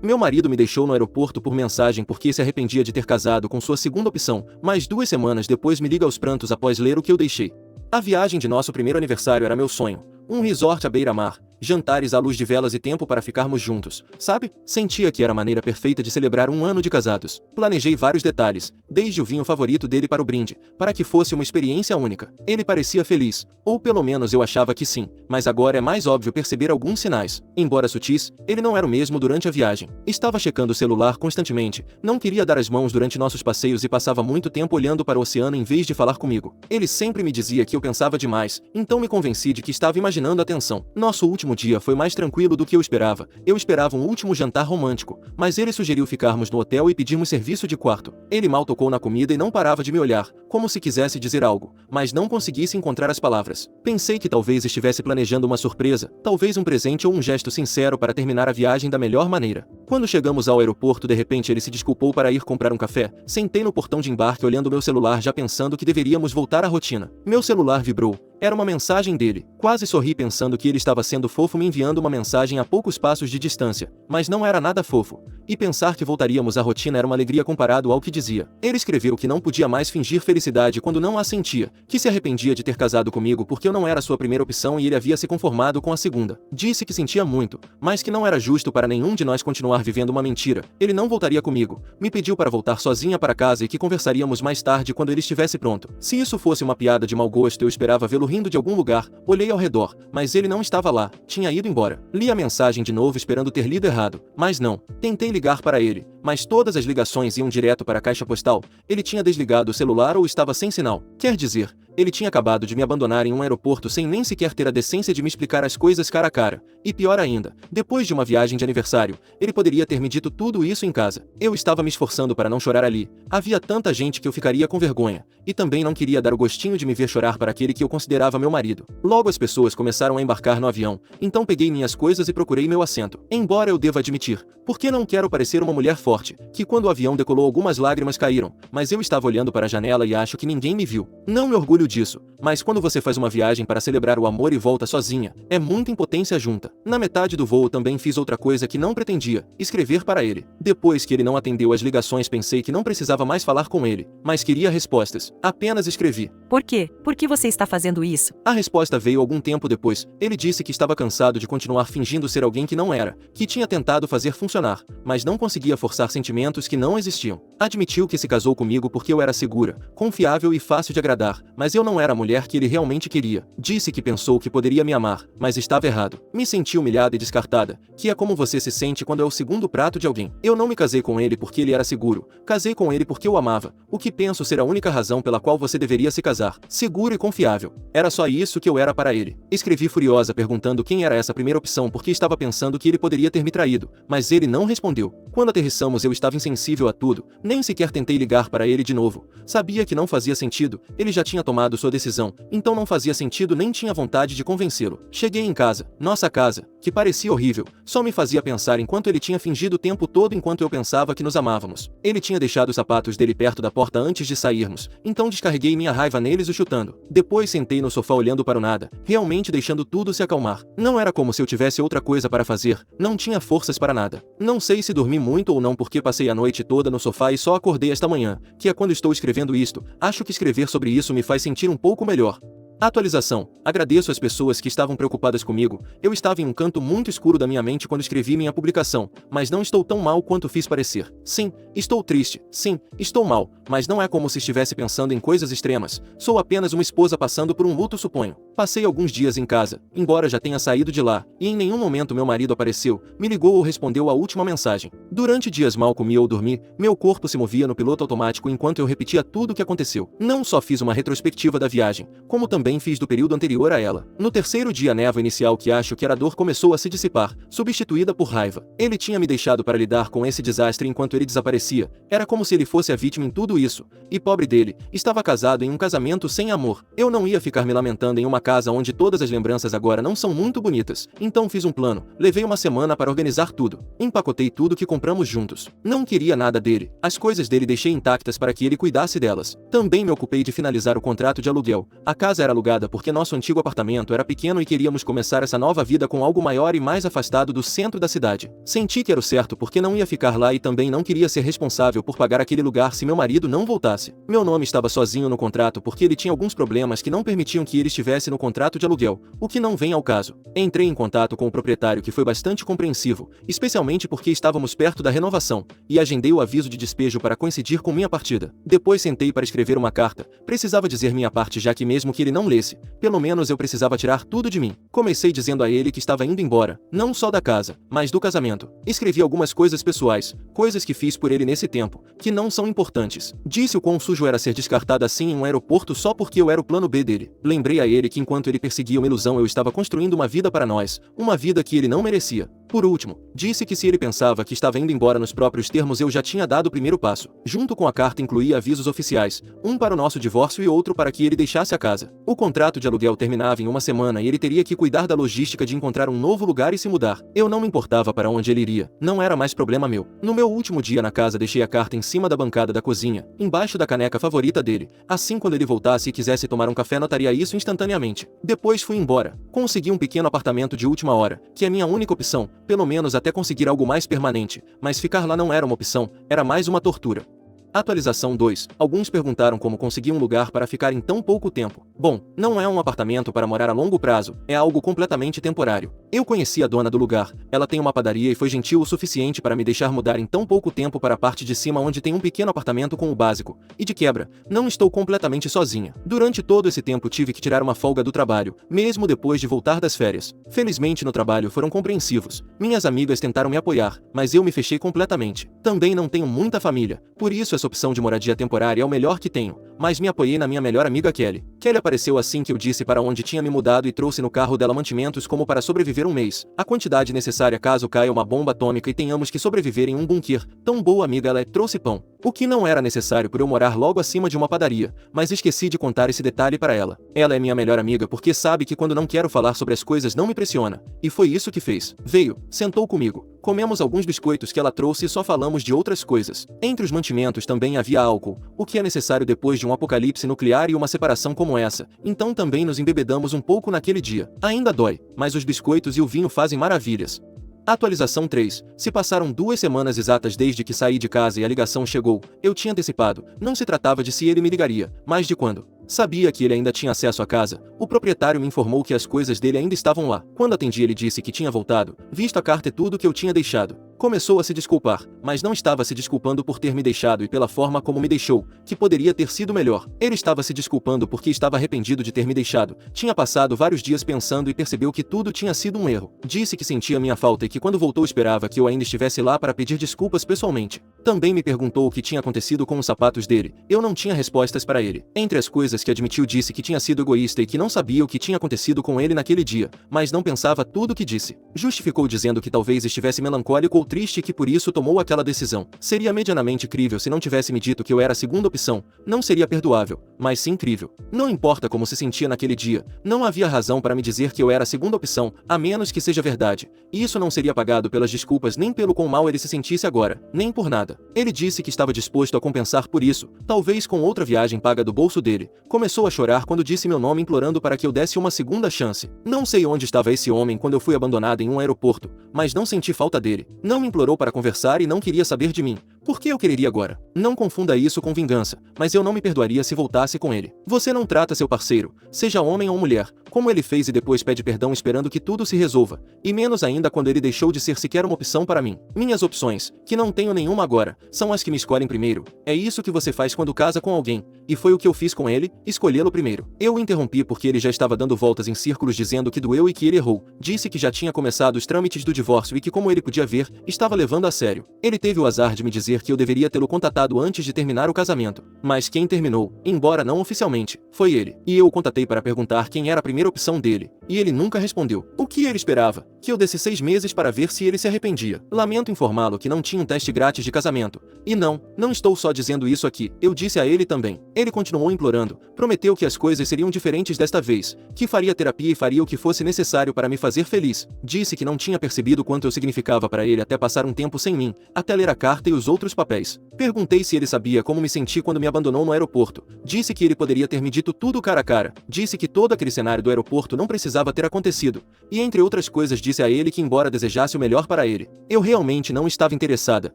Meu marido me deixou no aeroporto por mensagem porque se arrependia de ter casado com sua segunda opção, mas 2 semanas depois me liga aos prantos após ler o que eu deixei. A viagem de nosso primeiro aniversário era meu sonho. Um resort à beira-mar, jantares à luz de velas e tempo para ficarmos juntos, sabe? Sentia que era a maneira perfeita de celebrar um ano de casados. Planejei vários detalhes, desde o vinho favorito dele para o brinde, para que fosse uma experiência única. Ele parecia feliz, ou pelo menos eu achava que sim, mas agora é mais óbvio perceber alguns sinais. Embora sutis, ele não era o mesmo durante a viagem. Estava checando o celular constantemente, não queria dar as mãos durante nossos passeios e passava muito tempo olhando para o oceano em vez de falar comigo. Ele sempre me dizia que eu pensava demais, então me convenci de que estava imaginando a tensão. Nosso último dia foi mais tranquilo do que eu esperava. Eu esperava um último jantar romântico, mas ele sugeriu ficarmos no hotel e pedirmos serviço de quarto. Ele mal tocou na comida e não parava de me olhar, como se quisesse dizer algo, mas não conseguisse encontrar as palavras. Pensei que talvez estivesse planejando uma surpresa, talvez um presente ou um gesto sincero para terminar a viagem da melhor maneira. Quando chegamos ao aeroporto, de repente ele se desculpou para ir comprar um café. Sentei no portão de embarque olhando meu celular já pensando que deveríamos voltar à rotina. Meu celular vibrou. Era uma mensagem dele. Quase sorri pensando que ele estava sendo fofo me enviando uma mensagem a poucos passos de distância, mas não era nada fofo. E pensar que voltaríamos à rotina era uma alegria comparado ao que dizia. Ele escreveu que não podia mais fingir felicidade quando não a sentia, que se arrependia de ter casado comigo porque eu não era sua primeira opção e ele havia se conformado com a segunda. Disse que sentia muito, mas que não era justo para nenhum de nós continuar vivendo uma mentira. Ele não voltaria comigo. Me pediu para voltar sozinha para casa e que conversaríamos mais tarde quando ele estivesse pronto. Se isso fosse uma piada de mau gosto, eu esperava vê-lo rindo de algum lugar. Olhei ao redor, mas ele não estava lá. Tinha ido embora. Li a mensagem de novo esperando ter lido errado, mas não. Tentei ligar para ele, mas todas as ligações iam direto para a caixa postal. Ele tinha desligado o celular ou estava sem sinal. Quer dizer, ele tinha acabado de me abandonar em um aeroporto sem nem sequer ter a decência de me explicar as coisas cara a cara. E pior ainda, depois de uma viagem de aniversário, ele poderia ter me dito tudo isso em casa. Eu estava me esforçando para não chorar ali. Havia tanta gente que eu ficaria com vergonha. E também não queria dar o gostinho de me ver chorar para aquele que eu considerava meu marido. Logo as pessoas começaram a embarcar no avião, então peguei minhas coisas e procurei meu assento. Embora eu deva admitir, porque não quero parecer uma mulher forte, que quando o avião decolou algumas lágrimas caíram, mas eu estava olhando para a janela e acho que ninguém me viu. Não me orgulho disso, mas quando você faz uma viagem para celebrar o amor e volta sozinha, é muita impotência junta. Na metade do voo também fiz outra coisa que não pretendia, escrever para ele. Depois que ele não atendeu as ligações pensei que não precisava mais falar com ele, mas queria respostas. Apenas escrevi. Por quê? Por que você está fazendo isso? A resposta veio algum tempo depois. Ele disse que estava cansado de continuar fingindo ser alguém que não era, que tinha tentado fazer funcionar, mas não conseguia forçar sentimentos que não existiam. Admitiu que se casou comigo porque eu era segura, confiável e fácil de agradar, mas eu não era a mulher que ele realmente queria. Disse que pensou que poderia me amar, mas estava errado. Me senti humilhada e descartada, que é como você se sente quando é o segundo prato de alguém. Eu não me casei com ele porque ele era seguro, casei com ele porque eu amava, o que penso ser a única razão pela qual você deveria se casar, seguro e confiável. Era só isso que eu era para ele. Escrevi furiosa perguntando quem era essa primeira opção porque estava pensando que ele poderia ter me traído, mas ele não respondeu. Quando aterrissamos eu estava insensível a tudo, nem sequer tentei ligar para ele de novo. Sabia que não fazia sentido, ele já tinha tomado sua decisão, então não fazia sentido nem tinha vontade de convencê-lo. Cheguei em casa, nossa casa, que parecia horrível, só me fazia pensar enquanto ele tinha fingido o tempo todo enquanto eu pensava que nos amávamos. Ele tinha deixado os sapatos dele perto da porta antes de sairmos, então descarreguei minha raiva neles o chutando. Depois sentei no sofá olhando para o nada, realmente deixando tudo se acalmar. Não era como se eu tivesse outra coisa para fazer, não tinha forças para nada. Não sei se dormi muito ou não porque passei a noite toda no sofá e só acordei esta manhã, que é quando estou escrevendo isto. Acho que escrever sobre isso me faz sentir um pouco melhor. Atualização. Agradeço às pessoas que estavam preocupadas comigo. Eu estava em um canto muito escuro da minha mente quando escrevi minha publicação, mas não estou tão mal quanto fiz parecer. Sim, estou triste. Sim, estou mal, mas não é como se estivesse pensando em coisas extremas. Sou apenas uma esposa passando por um luto, suponho. Passei alguns dias em casa, embora já tenha saído de lá, e em nenhum momento meu marido apareceu, me ligou ou respondeu a última mensagem. Durante dias mal comi ou dormi, meu corpo se movia no piloto automático enquanto eu repetia tudo o que aconteceu. Não só fiz uma retrospectiva da viagem, como também fiz do período anterior a ela. No terceiro dia a névoa inicial que acho que era dor começou a se dissipar, substituída por raiva. Ele tinha me deixado para lidar com esse desastre enquanto ele desaparecia. Era como se ele fosse a vítima em tudo isso. E pobre dele, estava casado em um casamento sem amor. Eu não ia ficar me lamentando em uma casa onde todas as lembranças agora não são muito bonitas. Então fiz um plano. Levei uma semana para organizar tudo. Empacotei tudo que compramos compramos juntos. Não queria nada dele. As coisas dele deixei intactas para que ele cuidasse delas. Também me ocupei de finalizar o contrato de aluguel. A casa era alugada porque nosso antigo apartamento era pequeno e queríamos começar essa nova vida com algo maior e mais afastado do centro da cidade. Senti que era o certo porque não ia ficar lá e também não queria ser responsável por pagar aquele lugar se meu marido não voltasse. Meu nome estava sozinho no contrato porque ele tinha alguns problemas que não permitiam que ele estivesse no contrato de aluguel, o que não vem ao caso. Entrei em contato com o proprietário, que foi bastante compreensivo, especialmente porque estávamos perto da renovação, e agendei o aviso de despejo para coincidir com minha partida. Depois sentei para escrever uma carta. Precisava dizer minha parte, já que mesmo que ele não lesse, pelo menos eu precisava tirar tudo de mim. Comecei dizendo a ele que estava indo embora, não só da casa, mas do casamento. Escrevi algumas coisas pessoais, coisas que fiz por ele nesse tempo, que não são importantes. Disse o quão sujo era ser descartado assim em um aeroporto só porque eu era o plano B dele. Lembrei a ele que enquanto ele perseguia uma ilusão, eu estava construindo uma vida para nós, uma vida que ele não merecia. Por último, disse que se ele pensava que estava indo embora nos próprios termos, eu já tinha dado o primeiro passo. Junto com a carta incluía avisos oficiais, um para o nosso divórcio e outro para que ele deixasse a casa. O contrato de aluguel terminava em uma semana e ele teria que cuidar da logística de encontrar um novo lugar e se mudar. Eu não me importava para onde ele iria, não era mais problema meu. No meu último dia na casa, deixei a carta em cima da bancada da cozinha, embaixo da caneca favorita dele. Assim, quando ele voltasse e quisesse tomar um café, notaria isso instantaneamente. Depois fui embora. Consegui um pequeno apartamento de última hora, que é minha única opção, pelo menos até conseguir algo mais permanente, mas ficar lá não era uma opção, era mais uma tortura. Atualização 2. Alguns perguntaram como consegui um lugar para ficar em tão pouco tempo. Bom, não é um apartamento para morar a longo prazo, é algo completamente temporário. Eu conheci a dona do lugar, ela tem uma padaria e foi gentil o suficiente para me deixar mudar em tão pouco tempo para a parte de cima, onde tem um pequeno apartamento com o básico. E de quebra, não estou completamente sozinha. Durante todo esse tempo tive que tirar uma folga do trabalho, mesmo depois de voltar das férias. Felizmente no trabalho foram compreensivos. Minhas amigas tentaram me apoiar, mas eu me fechei completamente. Também não tenho muita família, por isso essa opção de moradia temporária é o melhor que tenho, mas me apoiei na minha melhor amiga Kelly. Kelly apareceu assim que eu disse para onde tinha me mudado e trouxe no carro dela mantimentos como para sobreviver um mês, a quantidade necessária caso caia uma bomba atômica e tenhamos que sobreviver em um bunker. Tão boa amiga ela é, trouxe pão. O que não era necessário por eu morar logo acima de uma padaria, mas esqueci de contar esse detalhe para ela. Ela é minha melhor amiga porque sabe que quando não quero falar sobre as coisas não me pressiona, e foi isso que fez. Veio, sentou comigo, comemos alguns biscoitos que ela trouxe e só falamos de outras coisas. Entre os mantimentos também havia álcool, o que é necessário depois de um apocalipse nuclear e uma separação como essa, então também nos embebedamos um pouco naquele dia. Ainda dói, mas os biscoitos e o vinho fazem maravilhas. Atualização 3. Se passaram 2 semanas exatas desde que saí de casa e a ligação chegou. Eu tinha antecipado, não se tratava de se ele me ligaria, mas de quando. Sabia que ele ainda tinha acesso à casa. O proprietário me informou que as coisas dele ainda estavam lá. Quando atendi, ele disse que tinha voltado, visto a carta e tudo que eu tinha deixado. Começou a se desculpar, mas não estava se desculpando por ter me deixado e pela forma como me deixou, que poderia ter sido melhor. Ele estava se desculpando porque estava arrependido de ter me deixado. Tinha passado vários dias pensando e percebeu que tudo tinha sido um erro. Disse que sentia minha falta e que quando voltou esperava que eu ainda estivesse lá para pedir desculpas pessoalmente. Também me perguntou o que tinha acontecido com os sapatos dele. Eu não tinha respostas para ele. Entre as coisas que admitiu, disse que tinha sido egoísta e que não sabia o que tinha acontecido com ele naquele dia, mas não pensava tudo o que disse. Justificou dizendo que talvez estivesse melancólico ou triste e que por isso tomou aquela decisão. Seria medianamente crível se não tivesse me dito que eu era a segunda opção. Não seria perdoável, mas sim crível. Não importa como se sentia naquele dia, não havia razão para me dizer que eu era a segunda opção, a menos que seja verdade. E isso não seria pagado pelas desculpas nem pelo quão mal ele se sentisse agora, nem por nada. Ele disse que estava disposto a compensar por isso, talvez com outra viagem paga do bolso dele. Começou a chorar quando disse meu nome, implorando para que eu desse uma segunda chance. Não sei onde estava esse homem quando eu fui abandonado em um aeroporto, mas não senti falta dele. Não me implorou para conversar e não queria saber de mim. Por que eu quereria agora? Não confunda isso com vingança, mas eu não me perdoaria se voltasse com ele. Você não trata seu parceiro, seja homem ou mulher, como ele fez e depois pede perdão esperando que tudo se resolva, e menos ainda quando ele deixou de ser sequer uma opção para mim. Minhas opções, que não tenho nenhuma agora, são as que me escolhem primeiro. É isso que você faz quando casa com alguém, e foi o que eu fiz com ele, escolhê-lo primeiro. Eu o interrompi porque ele já estava dando voltas em círculos dizendo que doeu e que ele errou. Disse que já tinha começado os trâmites do divórcio e que, como ele podia ver, estava levando a sério. Ele teve o azar de me dizer que eu deveria tê-lo contatado antes de terminar o casamento. Mas quem terminou, embora não oficialmente, foi ele. E eu o contatei para perguntar quem era a primeira opção dele. e ele nunca respondeu. O que ele esperava? Que eu desse 6 meses para ver se ele se arrependia. Lamento informá-lo que não tinha um teste grátis de casamento. E não estou só dizendo isso aqui, eu disse a ele também. Ele continuou implorando, prometeu que as coisas seriam diferentes desta vez, que faria terapia e faria o que fosse necessário para me fazer feliz. Disse que não tinha percebido quanto eu significava para ele até passar um tempo sem mim, até ler a carta e os outros papéis. Perguntei se ele sabia como me senti quando me abandonou no aeroporto. Disse que ele poderia ter me dito tudo cara a cara. Disse que todo aquele cenário do aeroporto não precisava ter acontecido. E entre outras coisas disse a ele que embora desejasse o melhor para ele, eu realmente não estava interessada.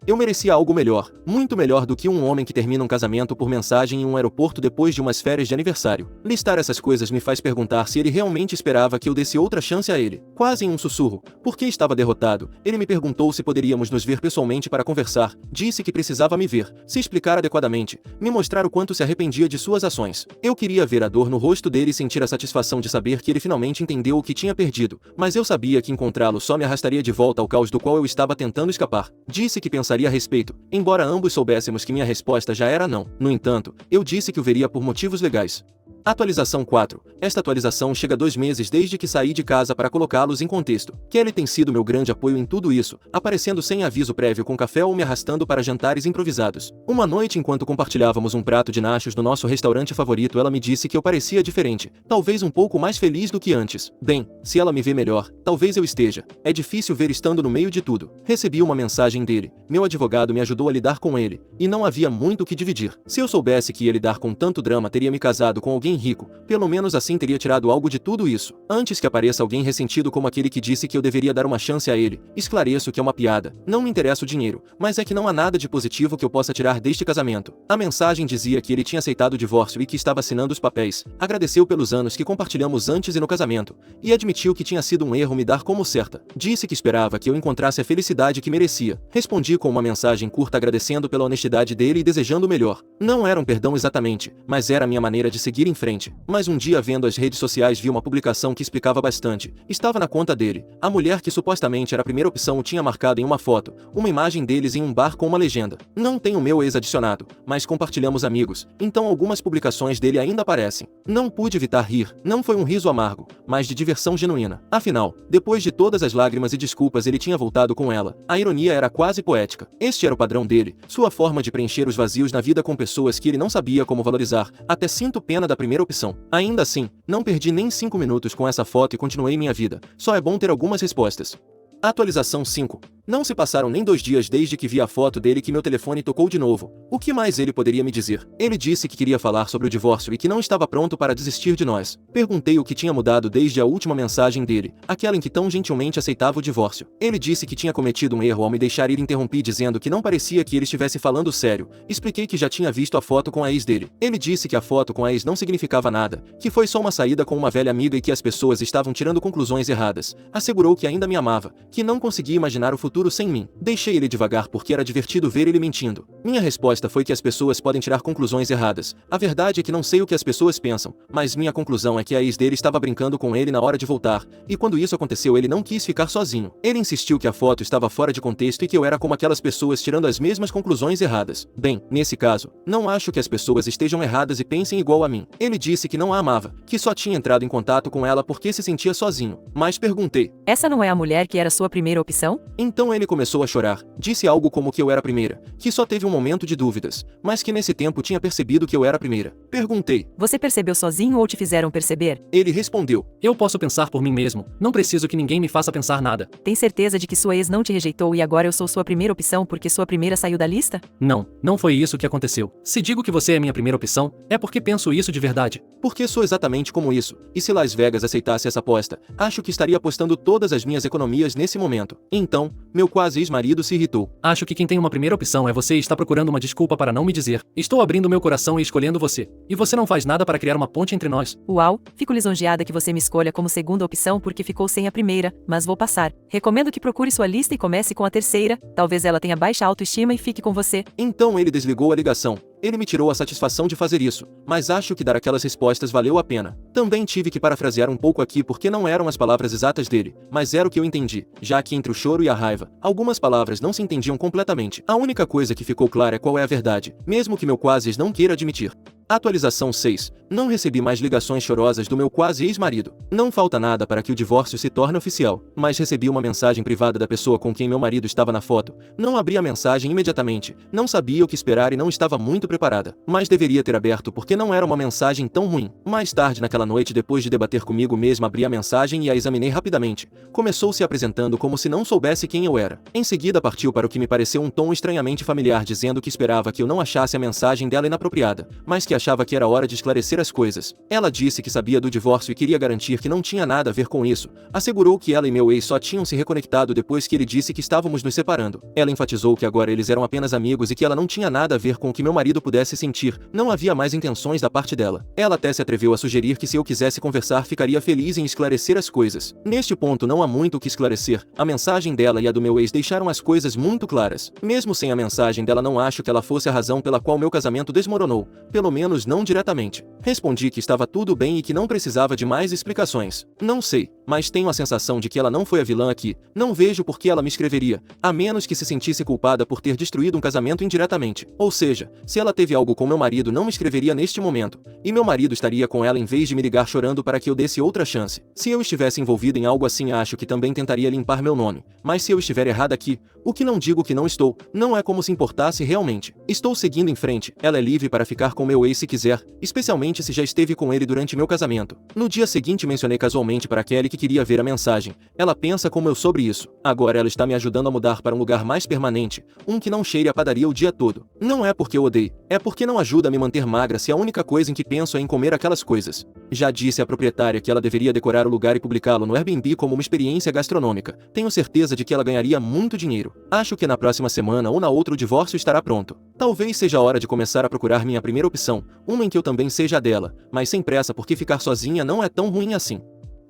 Eu merecia algo melhor, muito melhor do que um homem que termina um casamento por mensagem em um aeroporto depois de umas férias de aniversário. Listar essas coisas me faz perguntar se ele realmente esperava que eu desse outra chance a ele. Quase em um sussurro, porque estava derrotado, ele me perguntou se poderíamos nos ver pessoalmente para conversar. Disse que precisava me ver, se explicar adequadamente, me mostrar o quanto se arrependia de suas ações. Eu queria ver a dor no rosto dele e sentir a satisfação de saber que ele finalmente entendeu o que tinha perdido, mas eu sabia que encontrá-lo só me arrastaria de volta ao caos do qual eu estava tentando escapar. Disse que pensaria a respeito, embora ambos soubéssemos que minha resposta já era não. No entanto, eu disse que o veria por motivos legais. Atualização 4. Esta atualização chega 2 meses desde que saí de casa para colocá-los em contexto. Kelly tem sido meu grande apoio em tudo isso, aparecendo sem aviso prévio com café ou me arrastando para jantares improvisados. Uma noite enquanto compartilhávamos um prato de nachos no nosso restaurante favorito, ela me disse que eu parecia diferente, talvez um pouco mais feliz do que antes. Bem, se ela me vê melhor, talvez eu esteja. É difícil ver estando no meio de tudo. Recebi uma mensagem dele. Meu advogado me ajudou a lidar com ele, e não havia muito o que dividir. Se eu soubesse que ia lidar com tanto drama, teria me casado com alguém rico, pelo menos assim teria tirado algo de tudo isso. Antes que apareça alguém ressentido como aquele que disse que eu deveria dar uma chance a ele, esclareço que é uma piada. Não me interessa o dinheiro, mas é que não há nada de positivo que eu possa tirar deste casamento. A mensagem dizia que ele tinha aceitado o divórcio e que estava assinando os papéis. Agradeceu pelos anos que compartilhamos antes e no casamento, e admitiu que tinha sido um erro me dar como certa. Disse que esperava que eu encontrasse a felicidade que merecia. Respondi com uma mensagem curta agradecendo pela honestidade dele e desejando o melhor. Não era um perdão exatamente, mas era a minha maneira de seguir em frente. Mas um dia, vendo as redes sociais, vi uma publicação que explicava bastante. Estava na conta dele. A mulher que supostamente era a primeira opção o tinha marcado em uma foto, uma imagem deles em um bar com uma legenda. Não tenho meu ex adicionado, mas compartilhamos amigos, então algumas publicações dele ainda aparecem. Não pude evitar rir. Não foi um riso amargo, mas de diversão genuína. Afinal, depois de todas as lágrimas e desculpas, ele tinha voltado com ela. A ironia era quase poética. Este era o padrão dele, sua forma de preencher os vazios na vida com pessoas que ele não sabia como valorizar. Até sinto pena da primeira opção. Ainda assim, não perdi nem 5 minutos com essa foto e continuei minha vida. Só é bom ter algumas respostas. Atualização 5. Não se passaram nem 2 dias desde que vi a foto dele que meu telefone tocou de novo. O que mais ele poderia me dizer? Ele disse que queria falar sobre o divórcio e que não estava pronto para desistir de nós. Perguntei o que tinha mudado desde a última mensagem dele, aquela em que tão gentilmente aceitava o divórcio. Ele disse que tinha cometido um erro ao me deixar ir e interrompi dizendo que não parecia que ele estivesse falando sério. Expliquei que já tinha visto a foto com a ex dele. Ele disse que a foto com a ex não significava nada, que foi só uma saída com uma velha amiga e que as pessoas estavam tirando conclusões erradas. Assegurou que ainda me amava, que não conseguia imaginar o futuro sem mim. Deixei ele devagar porque era divertido ver ele mentindo. Minha resposta foi que as pessoas podem tirar conclusões erradas. A verdade é que não sei o que as pessoas pensam, mas minha conclusão é que a ex dele estava brincando com ele na hora de voltar, e quando isso aconteceu ele não quis ficar sozinho. Ele insistiu que a foto estava fora de contexto e que eu era como aquelas pessoas tirando as mesmas conclusões erradas. Bem, nesse caso, não acho que as pessoas estejam erradas e pensem igual a mim. Ele disse que não a amava, que só tinha entrado em contato com ela porque se sentia sozinho. Mas perguntei: essa não é a mulher que era sua primeira opção? Então ele começou a chorar. Disse algo como que eu era a primeira, que só teve um momento de dúvidas, mas que nesse tempo tinha percebido que eu era a primeira. Perguntei: você percebeu sozinho ou te fizeram perceber? Ele respondeu: eu posso pensar por mim mesmo, não preciso que ninguém me faça pensar nada. Tem certeza de que sua ex não te rejeitou e agora eu sou sua primeira opção porque sua primeira saiu da lista? Não foi isso que aconteceu. Se digo que você é minha primeira opção, é porque penso isso de verdade. Porque sou exatamente como isso, e se Las Vegas aceitasse essa aposta, acho que estaria apostando todas as minhas economias nesse momento. Então, meu quase ex-marido se irritou. Acho que quem tem uma primeira opção é você e está procurando uma desculpa para não me dizer. Estou abrindo meu coração e escolhendo você. E você não faz nada para criar uma ponte entre nós. Uau, fico lisonjeada que você me escolha como segunda opção porque ficou sem a primeira, mas vou passar. Recomendo que procure sua lista e comece com a terceira, talvez ela tenha baixa autoestima e fique com você. Então ele desligou a ligação. Ele me tirou a satisfação de fazer isso, mas acho que dar aquelas respostas valeu a pena. Também tive que parafrasear um pouco aqui porque não eram as palavras exatas dele, mas era o que eu entendi, já que entre o choro e a raiva, algumas palavras não se entendiam completamente. A única coisa que ficou clara é qual é a verdade, mesmo que meu quase não queira admitir. Atualização 6. Não recebi mais ligações chorosas do meu quase ex-marido. Não falta nada para que o divórcio se torne oficial, mas recebi uma mensagem privada da pessoa com quem meu marido estava na foto. Não abri a mensagem imediatamente, não sabia o que esperar e não estava muito preparada, mas deveria ter aberto porque não era uma mensagem tão ruim. Mais tarde naquela noite, depois de debater comigo mesmo, abri a mensagem e a examinei rapidamente. Começou se apresentando como se não soubesse quem eu era. Em seguida partiu para o que me pareceu um tom estranhamente familiar, dizendo que esperava que eu não achasse a mensagem dela inapropriada, mas que achava que era hora de esclarecer as coisas. Ela disse que sabia do divórcio e queria garantir que não tinha nada a ver com isso. Assegurou que ela e meu ex só tinham se reconectado depois que ele disse que estávamos nos separando. Ela enfatizou que agora eles eram apenas amigos e que ela não tinha nada a ver com o que meu marido pudesse sentir. Não havia mais intenções da parte dela. Ela até se atreveu a sugerir que se eu quisesse conversar ficaria feliz em esclarecer as coisas. Neste ponto não há muito o que esclarecer. A mensagem dela e a do meu ex deixaram as coisas muito claras. Mesmo sem a mensagem dela, não acho que ela fosse a razão pela qual meu casamento desmoronou. Pelo menos não diretamente. Respondi que estava tudo bem e que não precisava de mais explicações. Não sei, mas tenho a sensação de que ela não foi a vilã aqui. Não vejo por que ela me escreveria, a menos que se sentisse culpada por ter destruído um casamento indiretamente. Ou seja, se ela teve algo com meu marido, não me escreveria neste momento. E meu marido estaria com ela em vez de me ligar chorando para que eu desse outra chance. Se eu estivesse envolvido em algo assim, acho que também tentaria limpar meu nome. Mas se eu estiver errada aqui, o que não digo que não estou, não é como se importasse realmente. Estou seguindo em frente. Ela é livre para ficar com meu ex se quiser, especialmente se já esteve com ele durante meu casamento. No dia seguinte mencionei casualmente para Kelly que queria ver a mensagem. Ela pensa como eu sobre isso. Agora ela está me ajudando a mudar para um lugar mais permanente, um que não cheire a padaria o dia todo. Não é porque eu odeio, é porque não ajuda a me manter magra se a única coisa em que penso é em comer aquelas coisas. Já disse à proprietária que ela deveria decorar o lugar e publicá-lo no Airbnb como uma experiência gastronômica. Tenho certeza de que ela ganharia muito dinheiro. Acho que na próxima semana ou na outra o divórcio estará pronto. Talvez seja a hora de começar a procurar minha primeira opção, uma em que eu também seja a dela, mas sem pressa porque ficar sozinha não é tão ruim assim.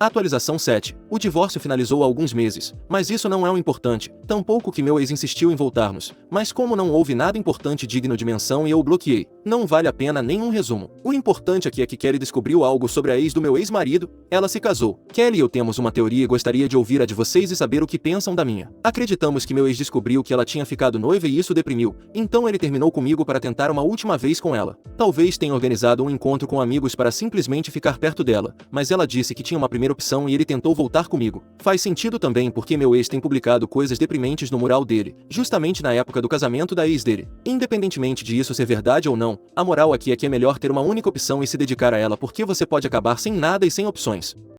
Atualização 7. O divórcio finalizou há alguns meses, mas isso não é o importante, tampouco que meu ex insistiu em voltarmos, mas como não houve nada importante digno de menção e eu o bloqueei, não vale a pena nenhum resumo. O importante aqui é que Kelly descobriu algo sobre a ex do meu ex-marido. Ela se casou. Kelly e eu temos uma teoria e gostaria de ouvir a de vocês e saber o que pensam da minha. Acreditamos que meu ex descobriu que ela tinha ficado noiva e isso deprimiu, então ele terminou comigo para tentar uma última vez com ela. Talvez tenha organizado um encontro com amigos para simplesmente ficar perto dela, mas ela disse que tinha uma primeira opção e ele tentou voltar comigo. Faz sentido também porque meu ex tem publicado coisas deprimentes no mural dele, justamente na época do casamento da ex dele. Independentemente de isso ser verdade ou não, a moral aqui é que é melhor ter uma única opção e se dedicar a ela porque você pode acabar sem nada e sem opções.